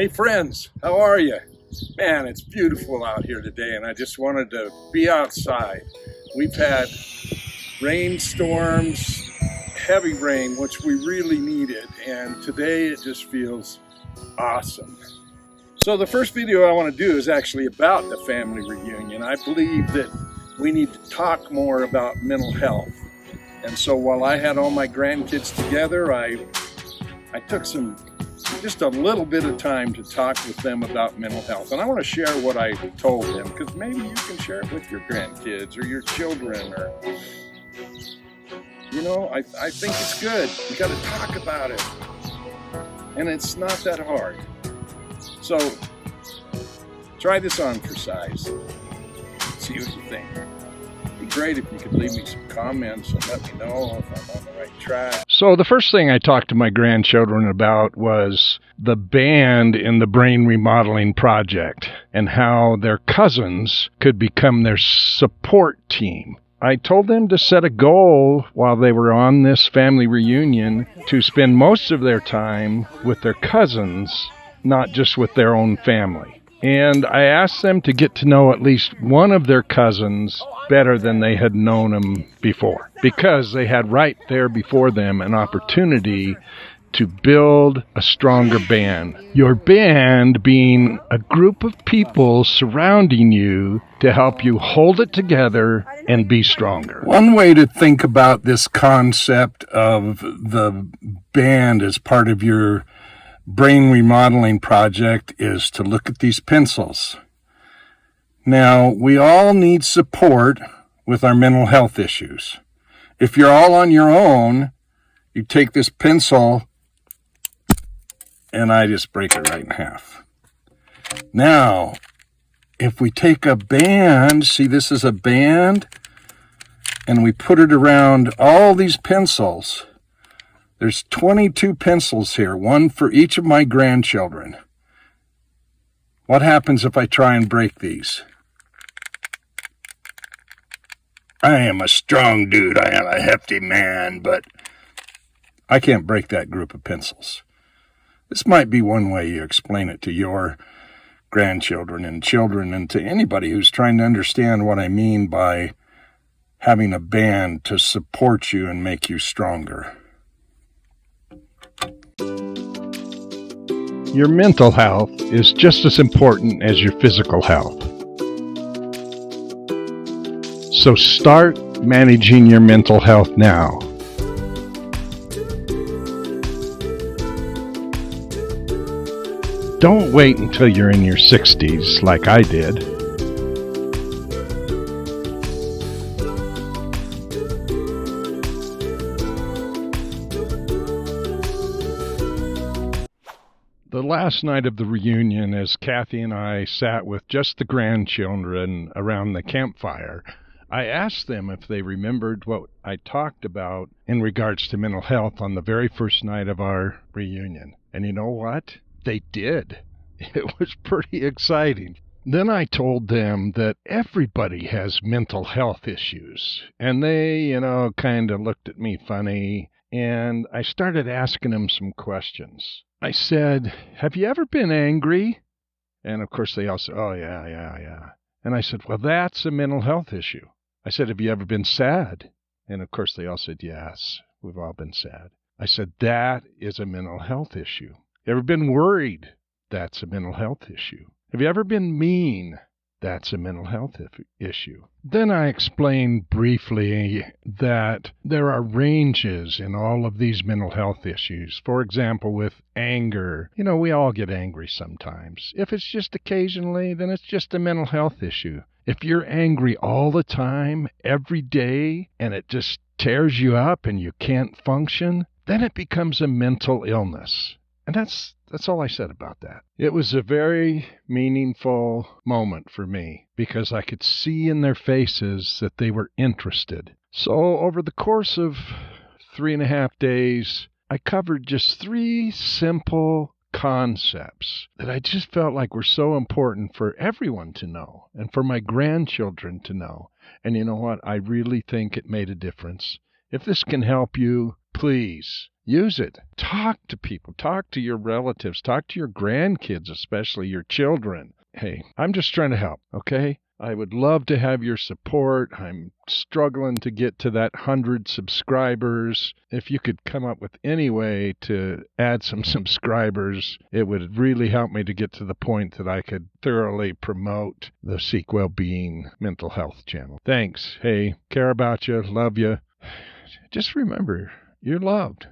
Hey friends, how are you? Man, it's beautiful out here today and I just wanted to be outside. We've had rainstorms, heavy rain, which we really needed, and today it just feels awesome. So the first video I want to do is actually about the family reunion. I believe that we need to talk more about mental health. And so while I had all my grandkids together, I took just a little bit of time to talk with them about mental health. And I want to share what I told them, because maybe you can share it with your grandkids or your children, or, you know, I think it's good. We got to talk about it. And it's not that hard. So try this on for size. See what you think. It'd be great if you could leave me some comments and let me know if I'm on the right track. So the first thing I talked to my grandchildren about was the band in the Brain Remodeling Project and how their cousins could become their support team. I told them to set a goal while they were on this family reunion to spend most of their time with their cousins, not just with their own family. And I asked them to get to know at least one of their cousins better than they had known them before, because they had right there before them an opportunity to build a stronger band. Your band being a group of people surrounding you to help you hold it together and be stronger. One way to think about this concept of the band as part of your brain remodeling project is to look at these pencils. Now, we all need support with our mental health issues. If you're all on your own, you take this pencil and I just break it right in half. Now, if we take a band, see, this is a band, and we put it around all these pencils. There's 22 pencils here, one for each of my grandchildren. What happens if I try and break these? I am a strong dude, I am a hefty man, but I can't break that group of pencils. This might be one way you explain it to your grandchildren and children, and to anybody who's trying to understand what I mean by having a band to support you and make you stronger. Your mental health is just as important as your physical health. So start managing your mental health now. Don't wait until you're in your 60s like I did. The last night of the reunion, as Kathy and I sat with just the grandchildren around the campfire, I asked them if they remembered what I talked about in regards to mental health on the very first night of our reunion. And you know what? They did. It was pretty exciting. Then I told them that everybody has mental health issues. And they, kind of looked at me funny. And I started asking them some questions. I said, have you ever been angry? And of course they all said, oh, yeah. And I said, well, that's a mental health issue. I said, have you ever been sad? And of course they all said, yes, we've all been sad. I said, that is a mental health issue. You ever been worried? That's a mental health issue. Have you ever been mean? That's a mental health issue. Then I explained briefly that there are ranges in all of these mental health issues. For example, with anger, we all get angry sometimes. If it's just occasionally, then it's just a mental health issue. If you're angry all the time, every day, and it just tears you up and you can't function, then it becomes a mental illness. And that's all I said about that. It was a very meaningful moment for me because I could see in their faces that they were interested. So over the course of 3.5 days, I covered just 3 simple concepts that I just felt like were so important for everyone to know and for my grandchildren to know. And you know what? I really think it made a difference. If this can help you, please Use it. Talk to people. Talk to your relatives. Talk to your grandkids, especially your children. Hey, I'm just trying to help, okay? I would love to have your support. I'm struggling to get to that 100 subscribers. If you could come up with any way to add some subscribers, it would really help me to get to the point that I could thoroughly promote the Seek Wellbeing Mental Health channel. Thanks. Hey, care about you. Love you. Just remember, you're loved.